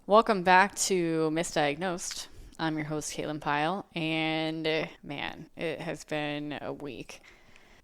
Welcome back to Misdiagnosed. I'm your host, Caitlin Pyle, and man, it has been a week.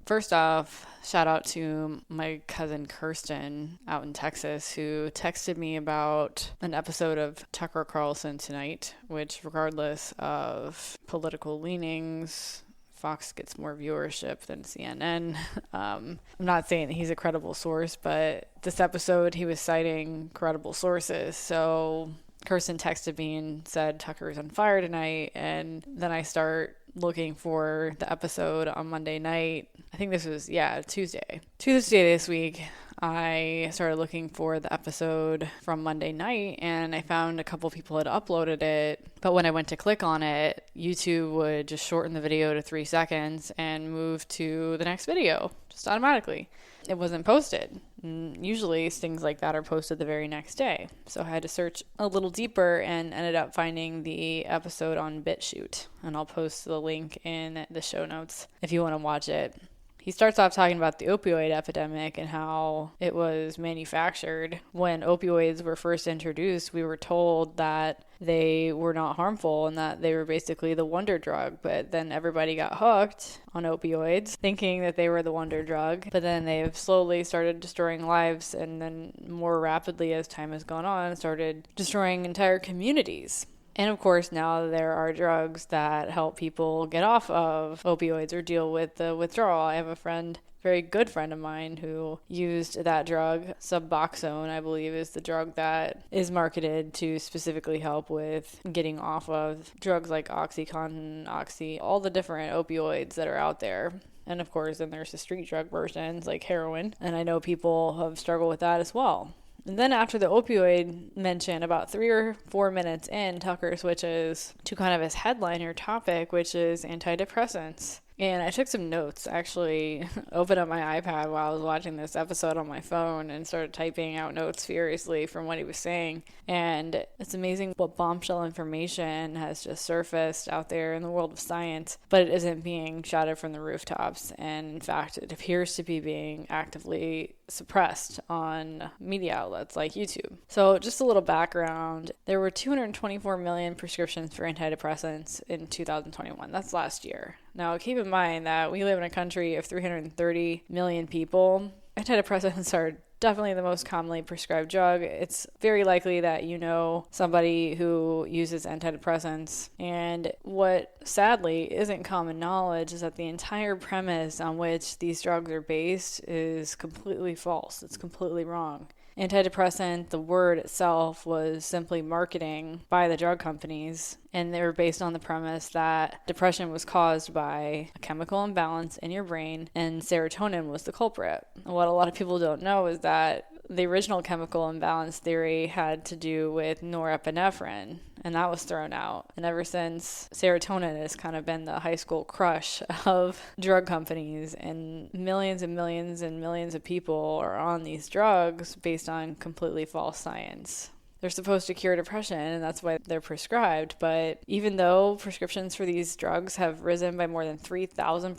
First off, shout out to my cousin Kirsten out in Texas who texted me about an episode of Tucker Carlson tonight, which regardless of political leanings, Fox gets more viewership than CNN. I'm not saying that he's a credible source, but this episode he was citing credible sources. So Kirsten texted me and said Tucker is on fire tonight, and then I start looking for the episode on Monday night. I think this was, Tuesday. Tuesday this week, I started looking for the episode from Monday night, and I found a couple people had uploaded it. But when I went to click on it, YouTube would just shorten the video to 3 seconds and move to the next video, just automatically. It wasn't posted. Usually things like that are posted the very next day. So I had to search a little deeper and ended up finding the episode on BitChute. And I'll post the link in the show notes if you want to watch it. He starts off talking about the opioid epidemic and how it was manufactured. When opioids were first introduced, we were told that they were not harmful and that they were basically the wonder drug. But then everybody got hooked on opioids, thinking that they were the wonder drug. But then they've slowly started destroying lives, and then more rapidly as time has gone on, started destroying entire communities. And of course, now there are drugs that help people get off of opioids or deal with the withdrawal. I have a friend, very good friend of mine, who used that drug. Suboxone, I believe, is the drug that is marketed to specifically help with getting off of drugs like Oxycontin, Oxy, all the different opioids that are out there. And of course, then there's the street drug versions like heroin. And I know people have struggled with that as well. And then after the opioid mention, about 3 or 4 minutes in, Tucker switches to kind of his headliner topic, which is antidepressants. And I took some notes, actually opened up my iPad while I was watching this episode on my phone and started typing out notes furiously from what he was saying. And it's amazing what bombshell information has just surfaced out there in the world of science, but it isn't being shouted from the rooftops. And in fact, it appears to be being actively suppressed on media outlets like YouTube. So just a little background, there were 224 million prescriptions for antidepressants in 2021. That's last year. Now, keep in mind that we live in a country of 330 million people. Antidepressants are definitely the most commonly prescribed drug. It's very likely that you know somebody who uses antidepressants. And what sadly isn't common knowledge is that the entire premise on which these drugs are based is completely false. It's completely wrong. Antidepressant, the word itself, was simply marketing by the drug companies, and they were based on the premise that depression was caused by a chemical imbalance in your brain, and serotonin was the culprit. What a lot of people don't know is that the original chemical imbalance theory had to do with norepinephrine, and that was thrown out. And ever since, serotonin has kind of been the high school crush of drug companies, and millions and millions and millions of people are on these drugs based on completely false science. They're supposed to cure depression, and that's why they're prescribed. But even though prescriptions for these drugs have risen by more than 3,000%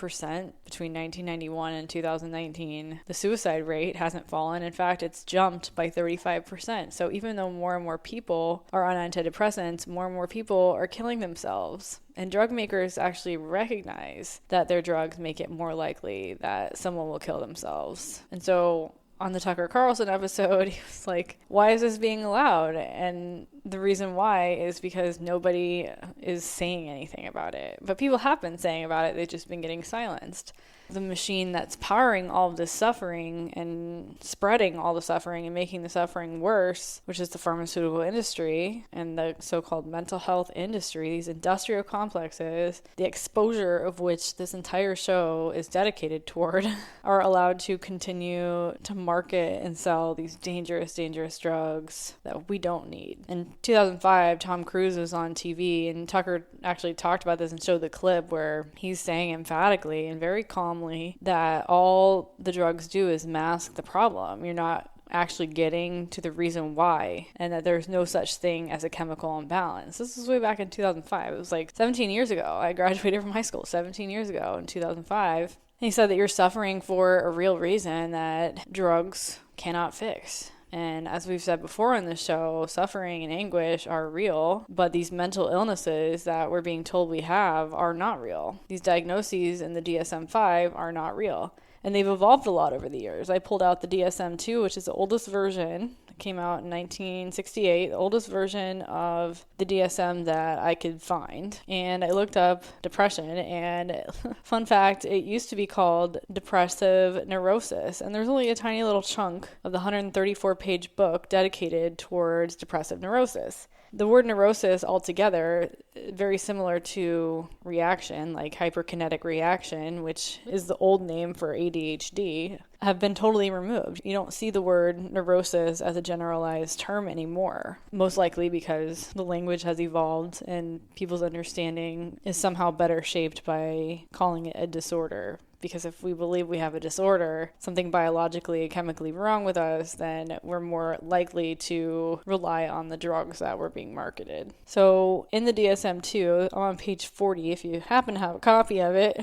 between 1991 and 2019, the suicide rate hasn't fallen. In fact, it's jumped by 35%. So even though more and more people are on antidepressants, more and more people are killing themselves. And drug makers actually recognize that their drugs make it more likely that someone will kill themselves. And so on the Tucker Carlson episode, he was like, why is this being allowed? And the reason why is because nobody is saying anything about it. But people have been saying about it. They've just been getting silenced. The machine that's powering all of this suffering and spreading all the suffering and making the suffering worse, which is the pharmaceutical industry and the so-called mental health industry, these industrial complexes, the exposure of which this entire show is dedicated toward, are allowed to continue to market and sell these dangerous, dangerous drugs that we don't need. In 2005, Tom Cruise was on TV, and Tucker actually talked about this and showed the clip where he's saying emphatically and very calmly that all the drugs do is mask the problem. You're not actually getting to the reason why, and that there's no such thing as a chemical imbalance. This was way back in 2005. It was like 17 years ago. I graduated from high school 17 years ago in 2005. And he said that you're suffering for a real reason that drugs cannot fix. And as we've said before in the show, suffering and anguish are real, but these mental illnesses that we're being told we have are not real. These diagnoses in the DSM-5 are not real. And they've evolved a lot over the years. I pulled out the DSM-2, which is the oldest version. It came out in 1968, the oldest version of the DSM that I could find. And I looked up depression, and fun fact, it used to be called depressive neurosis. And there's only a tiny little chunk of the 134-page book dedicated towards depressive neurosis. The word neurosis altogether, very similar to reaction, like hyperkinetic reaction, which is the old name for ADHD, have been totally removed. You don't see the word neurosis as a generalized term anymore, most likely because the language has evolved and people's understanding is somehow better shaped by calling it a disorder. Because if we believe we have a disorder, something biologically, chemically wrong with us, then we're more likely to rely on the drugs that were being marketed. So in the DSM-2, I'm on page 40, if you happen to have a copy of it,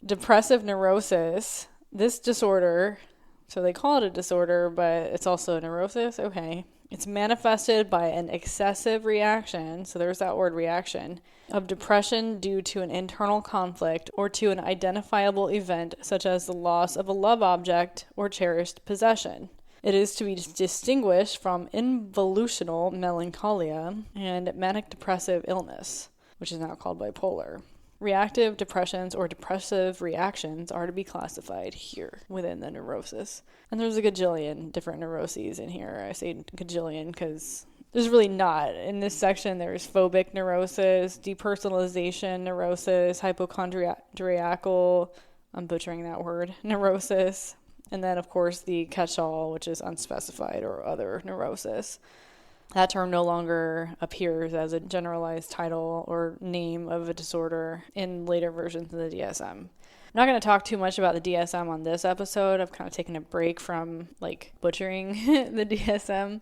depressive neurosis, this disorder, so they call it a disorder, but it's also a neurosis, okay. It's manifested by an excessive reaction, so there's that word reaction, of depression due to an internal conflict or to an identifiable event such as the loss of a love object or cherished possession. It is to be distinguished from involutional melancholia and manic depressive illness, which is now called bipolar. Reactive depressions or depressive reactions are to be classified here within the neurosis. And there's a gajillion different neuroses in here. I say gajillion because there's really not. In this section, there's phobic neurosis, depersonalization neurosis, hypochondriacal, I'm butchering that word, neurosis, and then, of course, the catch-all, which is unspecified or other neurosis. That term no longer appears as a generalized title or name of a disorder in later versions of the DSM. I'm not going to talk too much about the DSM on this episode. I've kind of taken a break from butchering the DSM.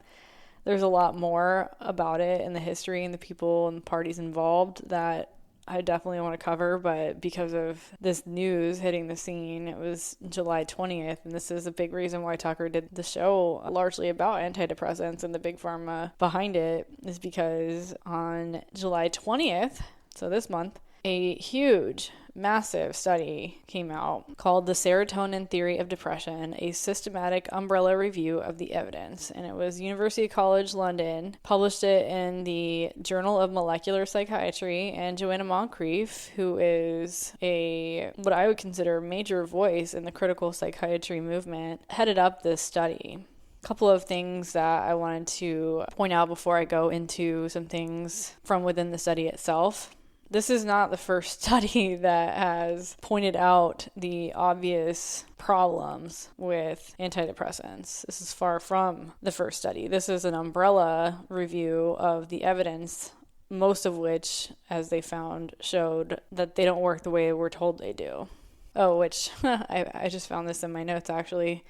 There's a lot more about it and the history and the people and the parties involved that I definitely want to cover, but because of this news hitting the scene, it was July 20th, and this is a big reason why Tucker did the show largely about antidepressants, and the big pharma behind it is because on July 20th, so this month, a huge, massive study came out called The Serotonin Theory of Depression, a systematic umbrella review of the evidence. And it was University College London, published it in the Journal of Molecular Psychiatry, and Joanna Moncrief, who is what I would consider a major voice in the critical psychiatry movement, headed up this study. A couple of things that I wanted to point out before I go into some things from within the study itself. This is not the first study that has pointed out the obvious problems with antidepressants. This is far from the first study. This is an umbrella review of the evidence, most of which, as they found, showed that they don't work the way we're told they do. Oh, which I just found this in my notes, actually.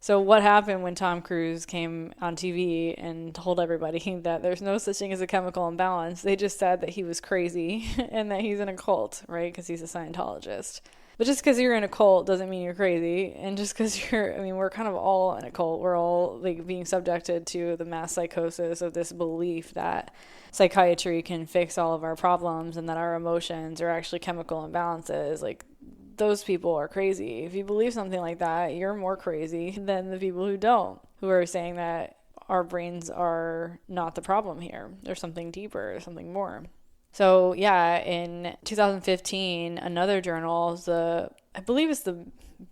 So what happened when Tom Cruise came on TV and told everybody that there's no such thing as a chemical imbalance? They just said that he was crazy and that he's in a cult, right? Because he's a Scientologist. But just because you're in a cult doesn't mean you're crazy. And just because we're kind of all in a cult. We're all being subjected to the mass psychosis of this belief that psychiatry can fix all of our problems and that our emotions are actually chemical imbalances. Those people are crazy. If you believe something like that, you're more crazy than the people who don't, who are saying that our brains are not the problem here. There's something deeper, something more. So yeah, in 2015, another journal, I believe it's the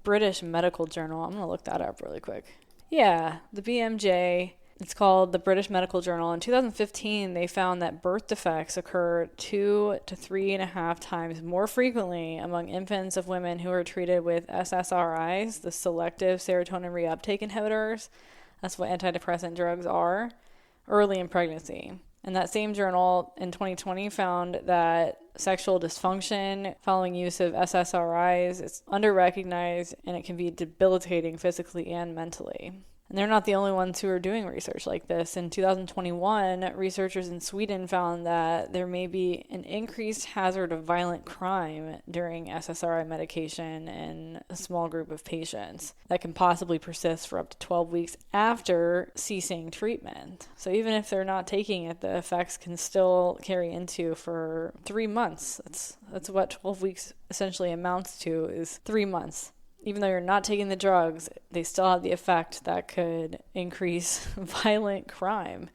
British Medical Journal. I'm going to look that up really quick. Yeah, the BMJ. It's called the British Medical Journal. In 2015, they found that birth defects occur 2 to 3.5 times more frequently among infants of women who are treated with SSRIs, the selective serotonin reuptake inhibitors. That's what antidepressant drugs are, early in pregnancy. And that same journal in 2020 found that sexual dysfunction following use of SSRIs is underrecognized and it can be debilitating physically and mentally. And they're not the only ones who are doing research like this. In 2021, researchers in Sweden found that there may be an increased hazard of violent crime during SSRI medication in a small group of patients that can possibly persist for up to 12 weeks after ceasing treatment. So even if they're not taking it, the effects can still carry into for 3 months. That's what 12 weeks essentially amounts to, is 3 months. Even though you're not taking the drugs, they still have the effect that could increase violent crime.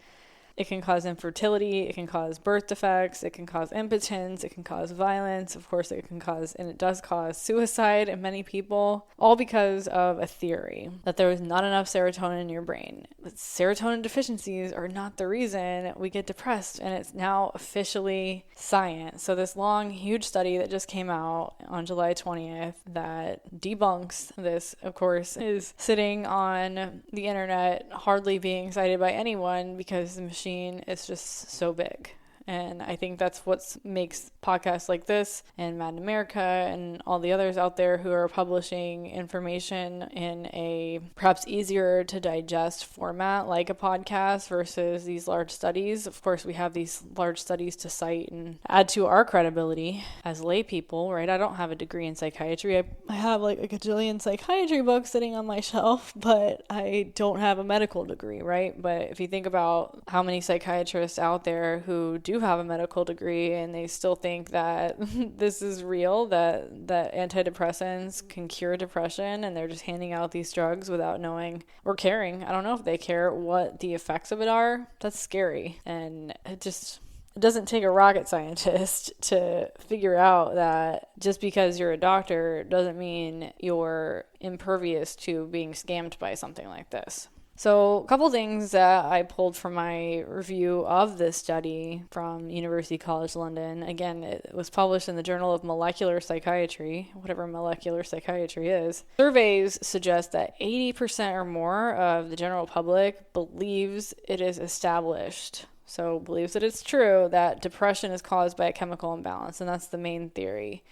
It can cause infertility, it can cause birth defects, it can cause impotence, it can cause violence. Of course, it can cause, and it does cause, suicide in many people, all because of a theory that there was not enough serotonin in your brain. But serotonin deficiencies are not the reason we get depressed, and it's now officially science. So this long, huge study that just came out on July 20th that debunks this, of course, is sitting on the internet, hardly being cited by anyone because the machine is just so big. And I think that's what makes podcasts like this and Mad in America and all the others out there who are publishing information in a perhaps easier to digest format like a podcast versus these large studies. Of course, we have these large studies to cite and add to our credibility as lay people, right? I don't have a degree in psychiatry. I have like a gajillion psychiatry books sitting on my shelf, but I don't have a medical degree, right? But if you think about how many psychiatrists out there who do have a medical degree and they still think that this is real, that antidepressants can cure depression, and they're just handing out these drugs without knowing or caring. I don't know if they care what the effects of it are. That's scary. And it doesn't take a rocket scientist to figure out that just because you're a doctor doesn't mean you're impervious to being scammed by something like this. So a couple things that I pulled from my review of this study from University College London. Again, it was published in the Journal of Molecular Psychiatry, whatever molecular psychiatry is. Surveys suggest that 80% or more of the general public believes it is established, so believes that it's true, that depression is caused by a chemical imbalance, and that's the main theory.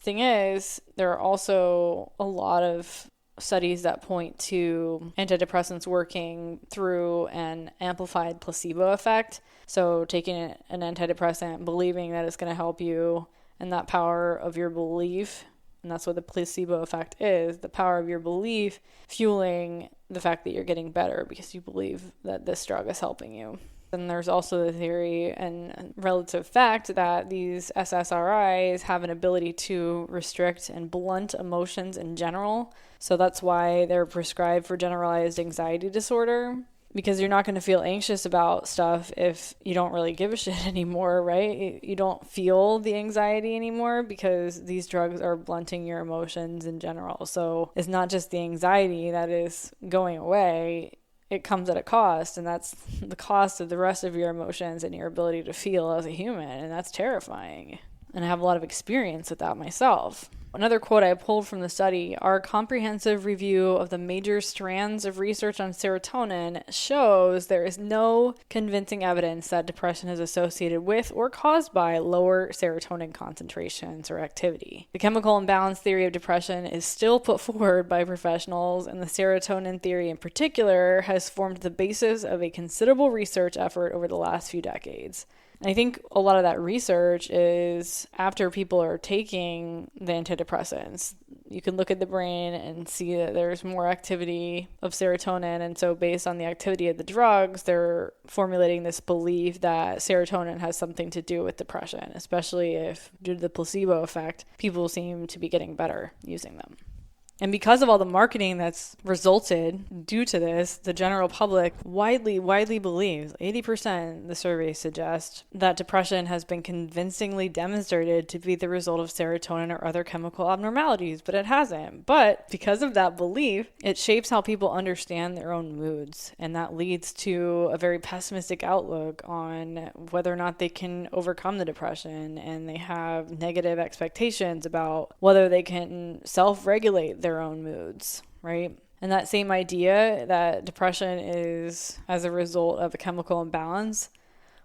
Thing is, there are also a lot of studies that point to antidepressants working through an amplified placebo effect. So taking an antidepressant, believing that it's going to help you, and that power of your belief, and that's what the placebo effect is, the power of your belief fueling the fact that you're getting better because you believe that this drug is helping you. And there's also the theory and relative fact that these SSRIs have an ability to restrict and blunt emotions in general. So that's why they're prescribed for generalized anxiety disorder, because you're not going to feel anxious about stuff if you don't really give a shit anymore, right? You don't feel the anxiety anymore because these drugs are blunting your emotions in general. So it's not just the anxiety that is going away. It comes at a cost, and that's the cost of the rest of your emotions and your ability to feel as a human, and that's terrifying. And I have a lot of experience with that myself. Another quote I pulled from the study: our comprehensive review of the major strands of research on serotonin shows there is no convincing evidence that depression is associated with or caused by lower serotonin concentrations or activity. The chemical imbalance theory of depression is still put forward by professionals, and the serotonin theory in particular has formed the basis of a considerable research effort over the last few decades. And I think a lot of that research is after people are taking the antidepressants. You can look at the brain and see that there's more activity of serotonin. And so based on the activity of the drugs, they're formulating this belief that serotonin has something to do with depression, especially if, due to the placebo effect, people seem to be getting better using them. And because of all the marketing that's resulted due to this, the general public widely believes, 80% the surveys suggest, that depression has been convincingly demonstrated to be the result of serotonin or other chemical abnormalities, but it hasn't. But because of that belief, it shapes how people understand their own moods, and that leads to a very pessimistic outlook on whether or not they can overcome the depression, and they have negative expectations about whether they can self-regulate their own moods, right? And that same idea that depression is as a result of a chemical imbalance,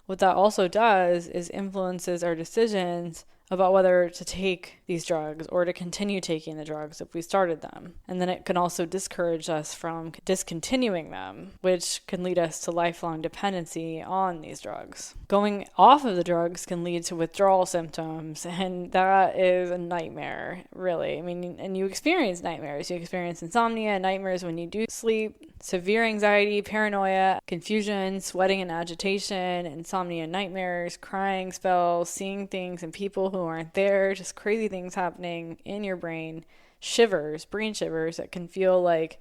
what that also does is influences our decisions about whether to take these drugs or to continue taking the drugs if we started them. And then it can also discourage us from discontinuing them, which can lead us to lifelong dependency on these drugs. Going off of the drugs can lead to withdrawal symptoms, and that is a nightmare, really. I mean, and you experience nightmares. You experience insomnia, nightmares when you do sleep, severe anxiety, paranoia, confusion, sweating and agitation, insomnia, nightmares, crying spells, seeing things and people who aren't there, just crazy things happening in your brain, shivers, brain shivers that can feel like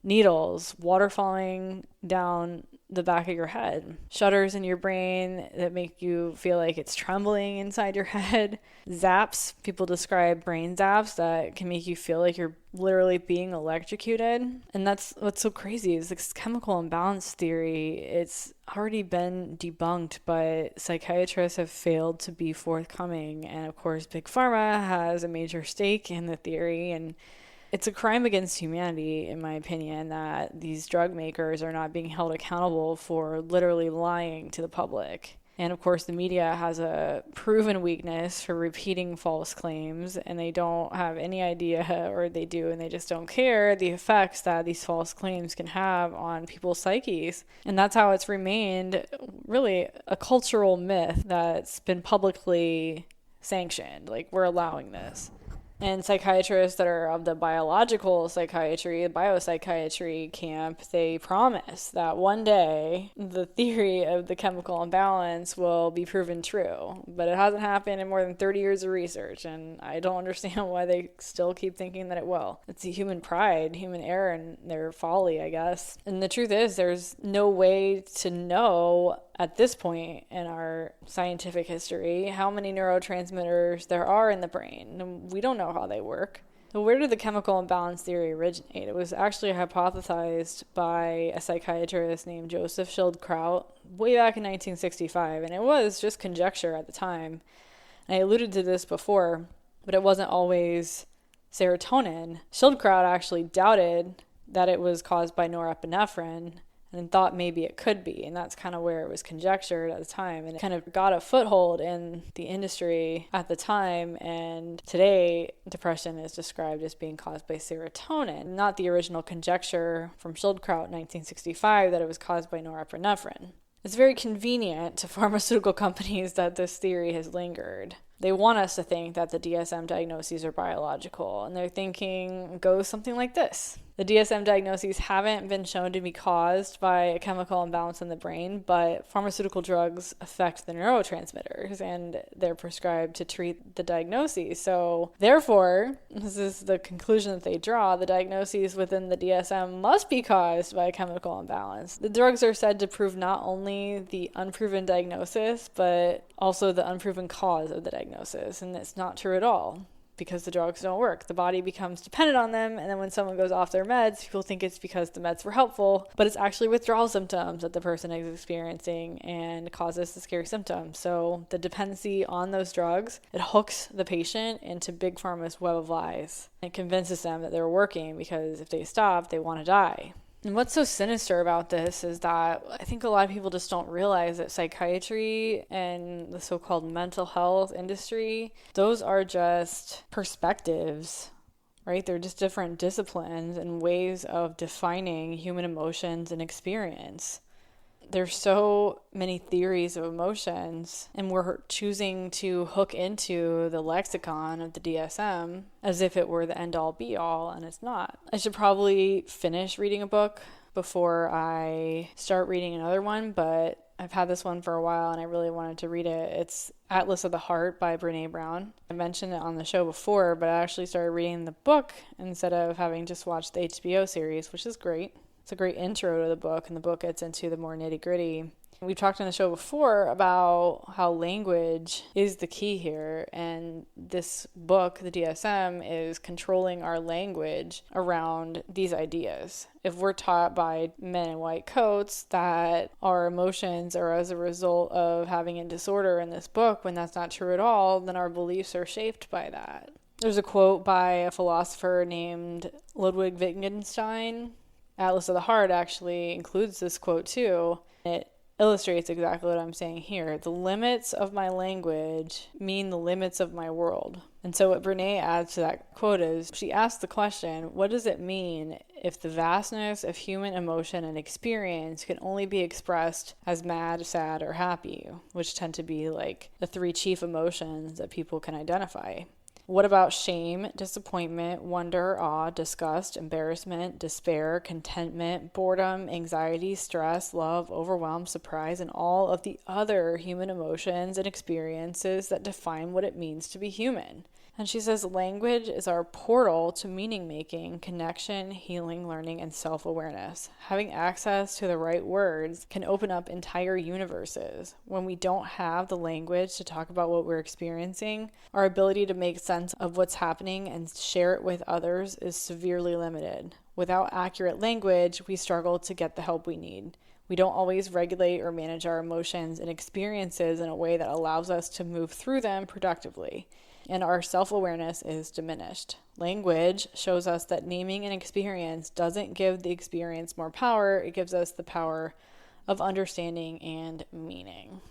needles, water falling down the back of your head, shudders in your brain that make you feel like it's trembling inside your head, zaps. People describe brain zaps that can make you feel like you're literally being electrocuted. And that's what's so crazy is this chemical imbalance theory. It's already been debunked, but psychiatrists have failed to be forthcoming. And of course, Big Pharma has a major stake in the theory, and it's a crime against humanity, in my opinion, that these drug makers are not being held accountable for literally lying to the public. And of course, the media has a proven weakness for repeating false claims, and they don't have any idea, or they do, and they just don't care, the effects that these false claims can have on people's psyches. And that's how it's remained really a cultural myth that's been publicly sanctioned. Like, we're allowing this. And psychiatrists that are of the biological psychiatry, the biopsychiatry camp, they promise that one day the theory of the chemical imbalance will be proven true. But it hasn't happened in more than 30 years of research, and I don't understand why they still keep thinking that it will. It's the human pride, human error, and their folly, I guess. And the truth is, there's no way to know at this point in our scientific history how many neurotransmitters there are in the brain. We don't know how they work. So where did the chemical imbalance theory originate? It was actually hypothesized by a psychiatrist named Joseph Schildkraut way back in 1965, and it was just conjecture at the time. And I alluded to this before, but it wasn't always serotonin. Schildkraut actually doubted that it was caused by norepinephrine and thought maybe it could be, and that's kind of where it was conjectured at the time, and it kind of got a foothold in the industry at the time. And today depression is described as being caused by serotonin, not the original conjecture from Schildkraut in 1965 that it was caused by norepinephrine. It's very convenient to pharmaceutical companies that this theory has lingered. They want us to think that the DSM diagnoses are biological, and their thinking goes something like this. The DSM diagnoses haven't been shown to be caused by a chemical imbalance in the brain, but pharmaceutical drugs affect the neurotransmitters, and they're prescribed to treat the diagnoses. So, therefore, this is the conclusion that they draw, the diagnoses within the DSM must be caused by a chemical imbalance. The drugs are said to prove not only the unproven diagnosis, but also the unproven cause of the diagnosis, and it's not true at all. Because the drugs don't work. The body becomes dependent on them, and then when someone goes off their meds, people think it's because the meds were helpful, but it's actually withdrawal symptoms that the person is experiencing and causes the scary symptoms. So the dependency on those drugs, it hooks the patient into Big Pharma's web of lies. It convinces them that they're working because if they stop, they want to die. And what's so sinister about this is that I think a lot of people just don't realize that psychiatry and the so-called mental health industry, those are just perspectives, right? They're just different disciplines and ways of defining human emotions and experience. There's so many theories of emotions, and we're choosing to hook into the lexicon of the DSM as if it were the end-all be-all, and it's not. I should probably finish reading a book before I start reading another one, but I've had this one for a while and I really wanted to read it. It's Atlas of the Heart by Brené Brown. I mentioned it on the show before, but I actually started reading the book instead of having just watched the HBO series, which is great. It's a great intro to the book, and the book gets into the more nitty-gritty. We've talked on the show before about how language is the key here, and this book, the DSM, is controlling our language around these ideas. If we're taught by men in white coats that our emotions are as a result of having a disorder in this book, when that's not true at all, then our beliefs are shaped by that. There's a quote by a philosopher named Ludwig Wittgenstein. Atlas of the Heart actually includes this quote too. It illustrates exactly what I'm saying here. The limits of my language mean the limits of my world. And so what Brene adds to that quote is, she asks the question, what does it mean if the vastness of human emotion and experience can only be expressed as mad, sad, or happy, which tend to be like the three chief emotions that people can identify? What about shame, disappointment, wonder, awe, disgust, embarrassment, despair, contentment, boredom, anxiety, stress, love, overwhelm, surprise, and all of the other human emotions and experiences that define what it means to be human? And she says language is our portal to meaning making, connection, healing, learning, and self-awareness. Having access to the right words can open up entire universes. When we don't have the language to talk about what we're experiencing, our ability to make sense of what's happening and share it with others is severely limited. Without accurate language, we struggle to get the help we need. We don't always regulate or manage our emotions and experiences in a way that allows us to move through them productively. And our self-awareness is diminished. Language shows us that naming an experience doesn't give the experience more power, it gives us the power of understanding and meaning.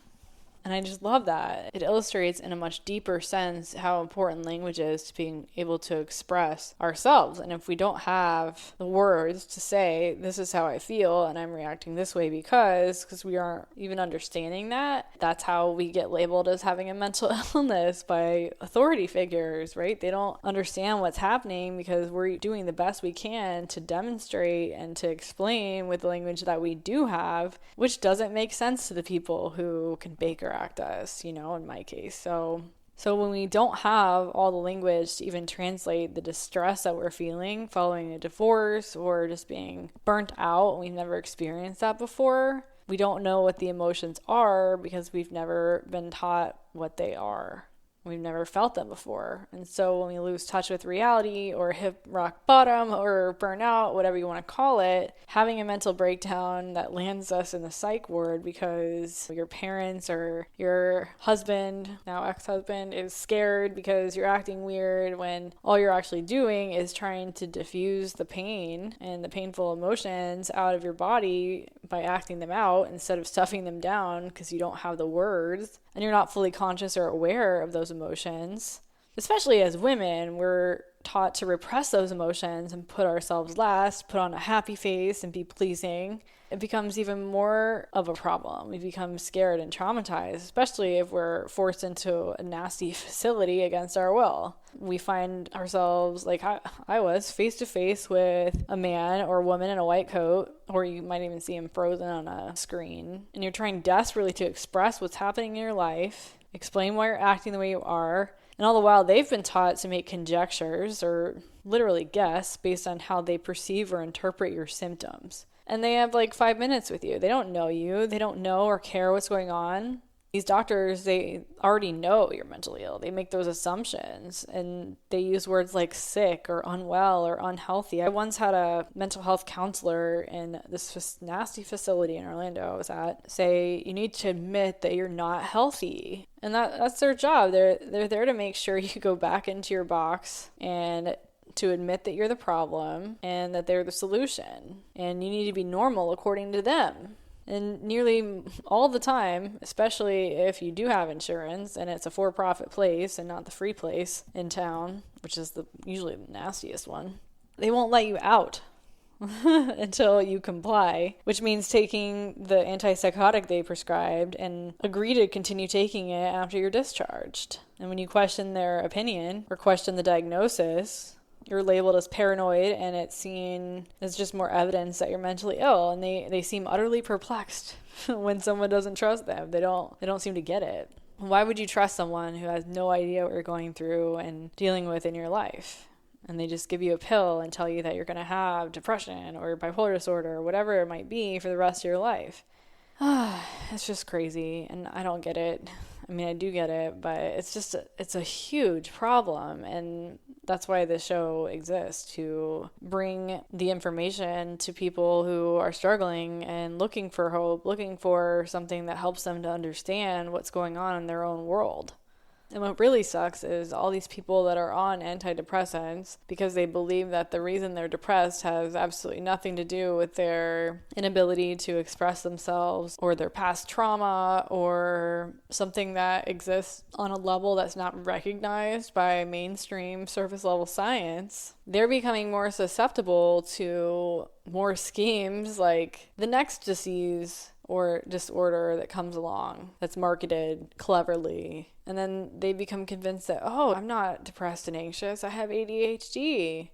And I just love that. It illustrates in a much deeper sense how important language is to being able to express ourselves. And if we don't have the words to say, this is how I feel and I'm reacting this way because we aren't even understanding that, that's how we get labeled as having a mental illness by authority figures, right? They don't understand what's happening because we're doing the best we can to demonstrate and to explain with the language that we do have, which doesn't make sense to the people who can bake or act us, in my case. So when we don't have all the language to even translate the distress that we're feeling following a divorce or just being burnt out, and we've never experienced that before, we don't know what the emotions are because we've never been taught what they are. We've never felt them before. And so when we lose touch with reality or hit rock bottom or burnout, whatever you want to call it, having a mental breakdown that lands us in the psych ward because your parents or your husband, now ex-husband, is scared because you're acting weird when all you're actually doing is trying to diffuse the pain and the painful emotions out of your body by acting them out instead of stuffing them down because you don't have the words and you're not fully conscious or aware of those emotions. Especially as women, we're taught to repress those emotions and put ourselves last, put on a happy face and be pleasing. It becomes even more of a problem. We become scared and traumatized, especially if we're forced into a nasty facility against our will. We find ourselves, like I was, face to face with a man or woman in a white coat, or you might even see him frozen on a screen, and you're trying desperately to express what's happening in your life, explain why you're acting the way you are, and all the while they've been taught to make conjectures or literally guess based on how they perceive or interpret your symptoms. And they have like 5 minutes with you. They don't know you. They don't know or care what's going on. These doctors, they already know you're mentally ill. They make those assumptions and they use words like sick or unwell or unhealthy. I once had a mental health counselor in this nasty facility in Orlando I was at say, you need to admit that you're not healthy. And that's their job. They're there to make sure you go back into your box and to admit that you're the problem and that they're the solution. And you need to be normal according to them. And nearly all the time, especially if you do have insurance and it's a for-profit place and not the free place in town, which is usually the nastiest one, they won't let you out until you comply, which means taking the antipsychotic they prescribed and agree to continue taking it after you're discharged. And when you question their opinion or question the diagnosis, you're labeled as paranoid and it's seen as just more evidence that you're mentally ill, and they seem utterly perplexed when someone doesn't trust them. They don't seem to get it. Why would you trust someone who has no idea what you're going through and dealing with in your life? And they just give you a pill and tell you that you're going to have depression or bipolar disorder or whatever it might be for the rest of your life. It's just crazy, and I don't get it. I mean, I do get it, but it's a huge problem, and that's why this show exists, to bring the information to people who are struggling and looking for hope, looking for something that helps them to understand what's going on in their own world. And what really sucks is all these people that are on antidepressants because they believe that the reason they're depressed has absolutely nothing to do with their inability to express themselves or their past trauma or something that exists on a level that's not recognized by mainstream surface level science. They're becoming more susceptible to more schemes like the next disease or disorder that comes along that's marketed cleverly. And then they become convinced that, oh, I'm not depressed and anxious, I have ADHD.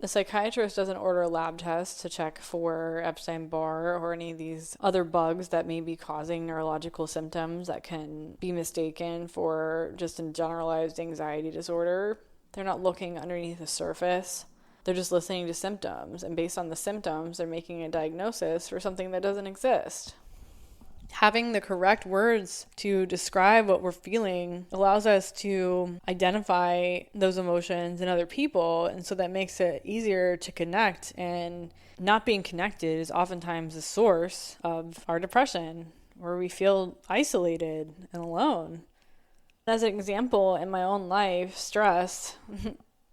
The psychiatrist doesn't order a lab test to check for Epstein-Barr or any of these other bugs that may be causing neurological symptoms that can be mistaken for just a generalized anxiety disorder. They're not looking underneath the surface. They're just listening to symptoms, and based on the symptoms, they're making a diagnosis for something that doesn't exist. Having the correct words to describe what we're feeling allows us to identify those emotions in other people, and so that makes it easier to connect, and not being connected is oftentimes the source of our depression, where we feel isolated and alone. As an example, in my own life, stress,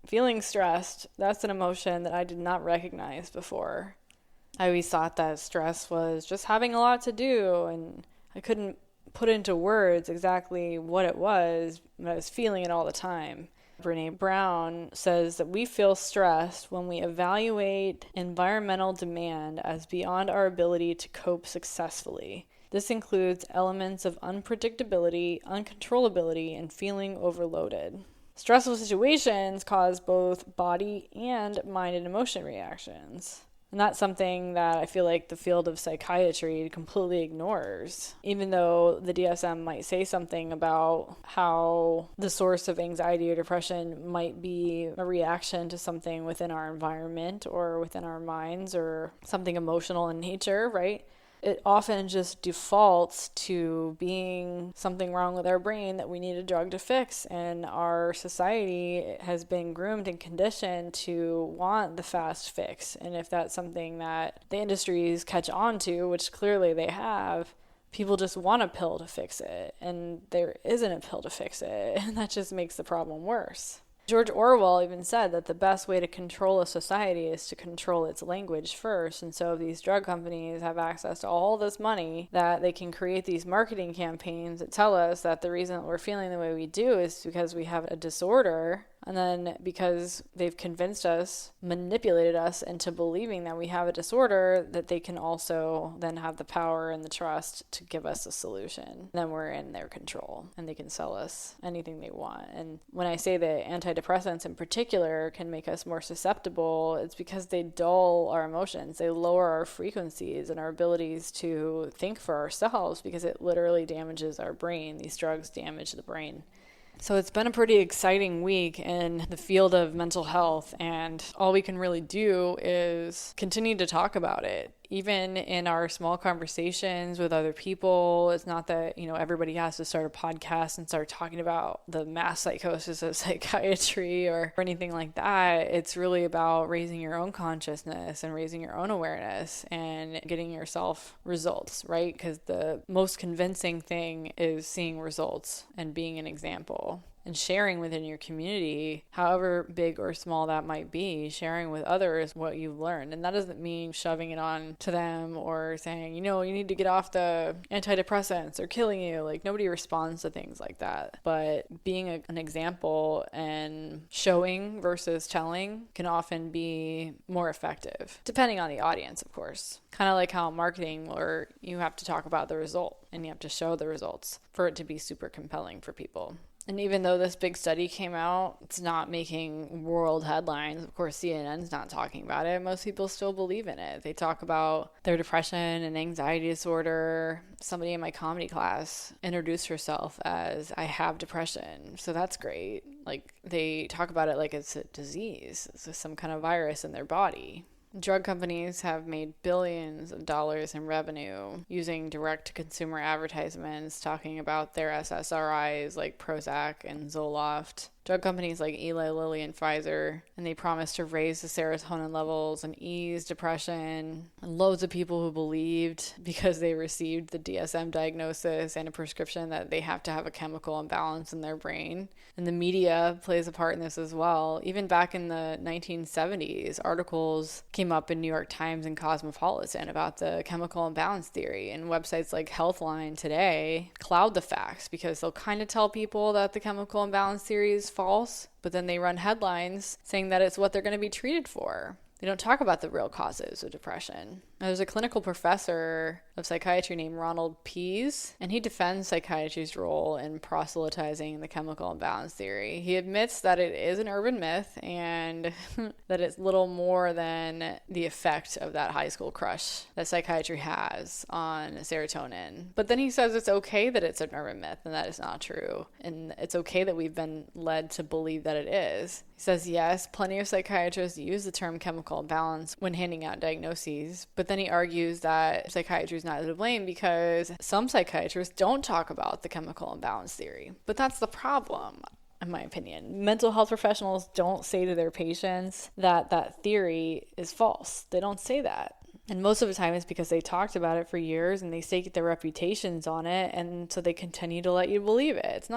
feeling stressed, that's an emotion that I did not recognize before. I always thought that stress was just having a lot to do, and I couldn't put into words exactly what it was, but I was feeling it all the time. Brene Brown says that we feel stressed when we evaluate environmental demand as beyond our ability to cope successfully. This includes elements of unpredictability, uncontrollability, and feeling overloaded. Stressful situations cause both body and mind and emotion reactions. And that's something that I feel like the field of psychiatry completely ignores. Even though the DSM might say something about how the source of anxiety or depression might be a reaction to something within our environment or within our minds or something emotional in nature, right? It often just defaults to being something wrong with our brain that we need a drug to fix. And our society has been groomed and conditioned to want the fast fix. And if that's something that the industries catch on to, which clearly they have, people just want a pill to fix it. And there isn't a pill to fix it. And that just makes the problem worse. George Orwell even said that the best way to control a society is to control its language first. And so these drug companies have access to all this money that they can create these marketing campaigns that tell us that the reason that we're feeling the way we do is because we have a disorder. And then because they've convinced us, manipulated us into believing that we have a disorder, that they can also then have the power and the trust to give us a solution. Then we're in their control and they can sell us anything they want. And when I say that antidepressants in particular can make us more susceptible, it's because they dull our emotions. They lower our frequencies and our abilities to think for ourselves because it literally damages our brain. These drugs damage the brain. So it's been a pretty exciting week in the field of mental health, and all we can really do is continue to talk about it. Even in our small conversations with other people, it's not that, everybody has to start a podcast and start talking about the mass psychosis of psychiatry or anything like that. It's really about raising your own consciousness and raising your own awareness and getting yourself results, right? Because the most convincing thing is seeing results and being an example. And sharing within your community, however big or small that might be, sharing with others what you've learned. And that doesn't mean shoving it on to them or saying, you need to get off the antidepressants or killing you. Like, nobody responds to things like that. But being an example and showing versus telling can often be more effective, depending on the audience, of course. Kind of like how marketing, where you have to talk about the result and you have to show the results for it to be super compelling for people. And even though this big study came out, it's not making world headlines. Of course, CNN's not talking about it. Most people still believe in it. They talk about their depression and anxiety disorder. Somebody in my comedy class introduced herself as, I have depression. So that's great. Like, they talk about it like it's a disease. It's some kind of virus in their body. Drug companies have made billions of dollars in revenue using direct-to-consumer advertisements talking about their SSRIs like Prozac and Zoloft. drug companies like Eli Lilly and Pfizer, and they promised to raise the serotonin levels and ease depression. And loads of people who believed, because they received the DSM diagnosis and a prescription, that they have to have a chemical imbalance in their brain. And the media plays a part in this as well. Even back in the 1970s, articles came up in New York Times and Cosmopolitan about the chemical imbalance theory, and websites like Healthline today cloud the facts because they'll kind of tell people that the chemical imbalance theory is false, but then they run headlines saying that it's what they're going to be treated for. They don't talk about the real causes of depression. There's a clinical professor of psychiatry named Ronald Pease, and he defends psychiatry's role in proselytizing the chemical imbalance theory. He admits that it is an urban myth and that it's little more than the effect of that high school crush that psychiatry has on serotonin. But then he says it's okay that it's an urban myth and that is not true. And it's okay that we've been led to believe that it is. He says, yes, plenty of psychiatrists use the term chemical imbalance when handing out diagnoses, but then he argues that psychiatry is not to blame because some psychiatrists don't talk about the chemical imbalance theory. But that's the problem, in my opinion. Mental health professionals don't say to their patients that that theory is false. They don't say that. And most of the time it's because they talked about it for years and they stake their reputations on it, and so they continue to let you believe it. It's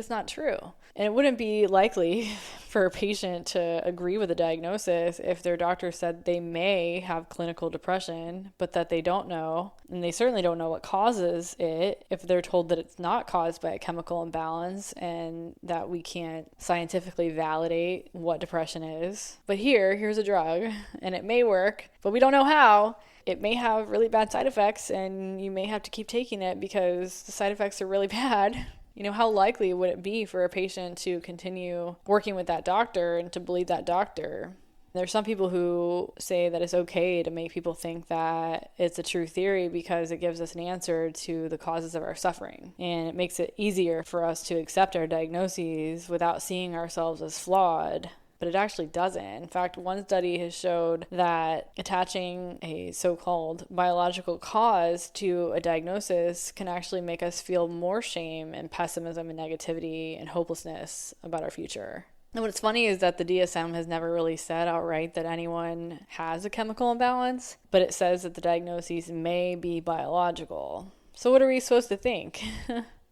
not true. And it wouldn't be likely for a patient to agree with a diagnosis if their doctor said they may have clinical depression, but that they don't know, and they certainly don't know what causes it if they're told that it's not caused by a chemical imbalance and that we can't scientifically validate what depression is. But here's a drug, and it may work, but we don't know how. It may have really bad side effects, and you may have to keep taking it because the side effects are really bad. You know, how likely would it be for a patient to continue working with that doctor and to believe that doctor? There's some people who say that it's okay to make people think that it's a true theory because it gives us an answer to the causes of our suffering. And it makes it easier for us to accept our diagnoses without seeing ourselves as flawed. But it actually doesn't. In fact, one study has showed that attaching a so-called biological cause to a diagnosis can actually make us feel more shame and pessimism and negativity and hopelessness about our future. And what's funny is that the DSM has never really said outright that anyone has a chemical imbalance, but it says that the diagnoses may be biological. So what are we supposed to think?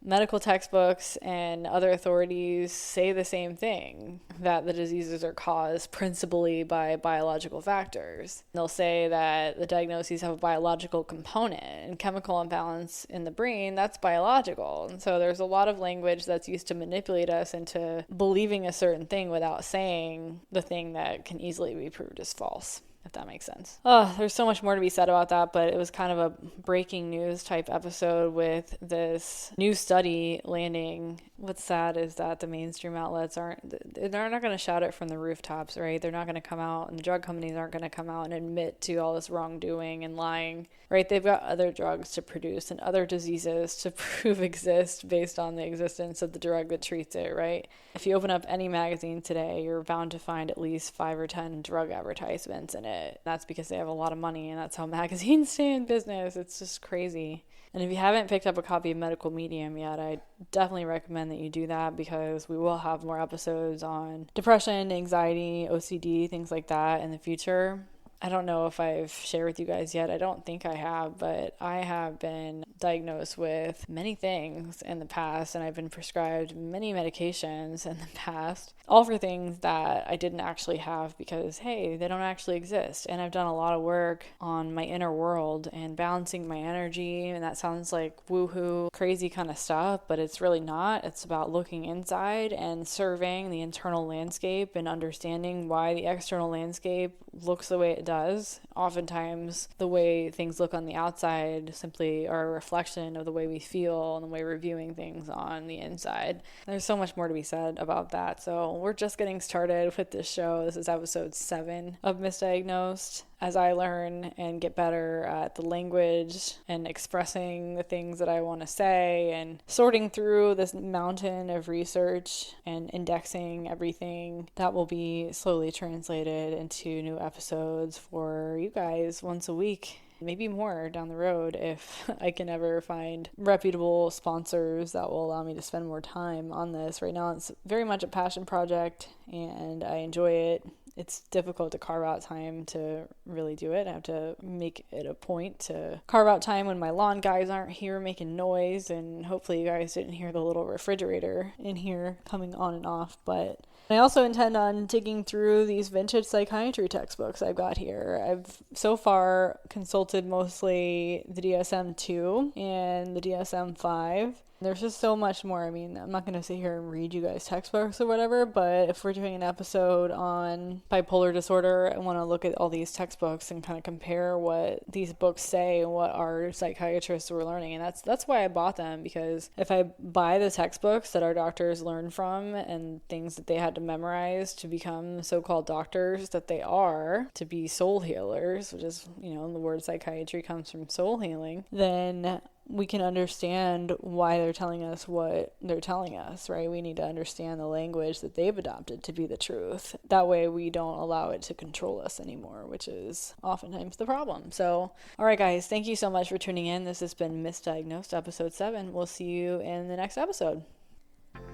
Medical textbooks and other authorities say the same thing, that the diseases are caused principally by biological factors. They'll say that the diagnoses have a biological component, and chemical imbalance in the brain, that's biological. And so there's a lot of language that's used to manipulate us into believing a certain thing without saying the thing that can easily be proved as false, if that makes sense. Oh, there's so much more to be said about that, but it was kind of a breaking news type episode with this new study landing. What's sad is that the mainstream outlets they're not going to shout it from the rooftops, right? They're not going to come out, and the drug companies aren't going to come out and admit to all this wrongdoing and lying, right? They've got other drugs to produce and other diseases to prove exist based on the existence of the drug that treats it, right? If you open up any magazine today, you're bound to find at least 5 or 10 drug advertisements in it. That's because they have a lot of money, and that's how magazines stay in business. It's just crazy. And if you haven't picked up a copy of Medical Medium yet, I definitely recommend that you do that because we will have more episodes on depression, anxiety, OCD, things like that in the future. I don't know if I've shared with you guys yet. I don't think I have, but I have been diagnosed with many things in the past, and I've been prescribed many medications in the past, all for things that I didn't actually have because, hey, they don't actually exist. And I've done a lot of work on my inner world and balancing my energy, and that sounds like woohoo, crazy kind of stuff, but it's really not. It's about looking inside and surveying the internal landscape and understanding why the external landscape looks the way it does. Oftentimes, the way things look on the outside simply are a reflection of the way we feel and the way we're viewing things on the inside. There's so much more to be said about that. So we're just getting started with this show. This is episode 7 of Misdiagnosed. As I learn and get better at the language and expressing the things that I want to say and sorting through this mountain of research and indexing everything, that will be slowly translated into new episodes for you guys once a week. maybe more down the road if I can ever find reputable sponsors that will allow me to spend more time on this. Right now, it's very much a passion project and I enjoy it. It's difficult to carve out time to really do it. I have to make it a point to carve out time when my lawn guys aren't here making noise, and hopefully you guys didn't hear the little refrigerator in here coming on and off. But I also intend on digging through these vintage psychiatry textbooks I've got here. I've so far consulted mostly the DSM-2 and the DSM-5. There's just so much more. I mean, I'm not going to sit here and read you guys textbooks or whatever, but if we're doing an episode on bipolar disorder, I want to look at all these textbooks and kind of compare what these books say and what our psychiatrists were learning. And that's why I bought them, because if I buy the textbooks that our doctors learned from and things that they had to memorize to become so-called doctors that they are, to be soul healers, which is, the word psychiatry comes from soul healing, then we can understand why they're telling us what they're telling us, right? We need to understand the language that they've adopted to be the truth. That way we don't allow it to control us anymore, which is oftentimes the problem. So, all right, guys, thank you so much for tuning in. This has been Misdiagnosed, episode 7. We'll see you in the next episode.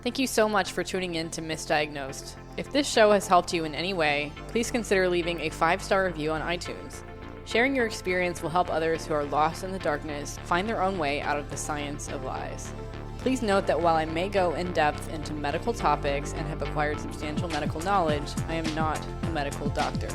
Thank you so much for tuning in to Misdiagnosed. If this show has helped you in any way, please consider leaving a 5-star review on iTunes. Sharing your experience will help others who are lost in the darkness find their own way out of the science of lies. Please note that while I may go in depth into medical topics and have acquired substantial medical knowledge, I am not a medical doctor.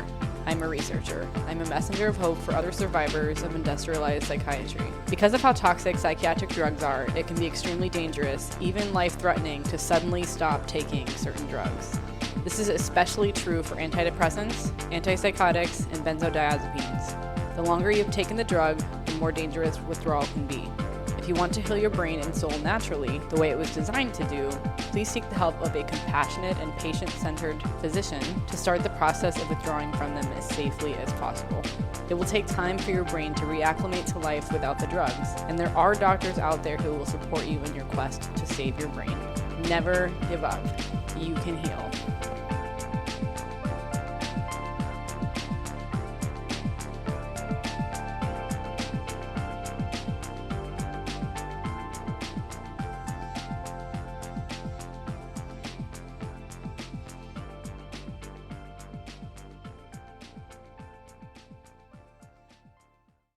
I'm a researcher. I'm a messenger of hope for other survivors of industrialized psychiatry. Because of how toxic psychiatric drugs are, it can be extremely dangerous, even life-threatening, to suddenly stop taking certain drugs. This is especially true for antidepressants, antipsychotics, and benzodiazepines. The longer you've taken the drug, the more dangerous withdrawal can be. If you want to heal your brain and soul naturally, the way it was designed to do, please seek the help of a compassionate and patient-centered physician to start the process of withdrawing from them as safely as possible. It will take time for your brain to reacclimate to life without the drugs, and there are doctors out there who will support you in your quest to save your brain. Never give up. You can heal.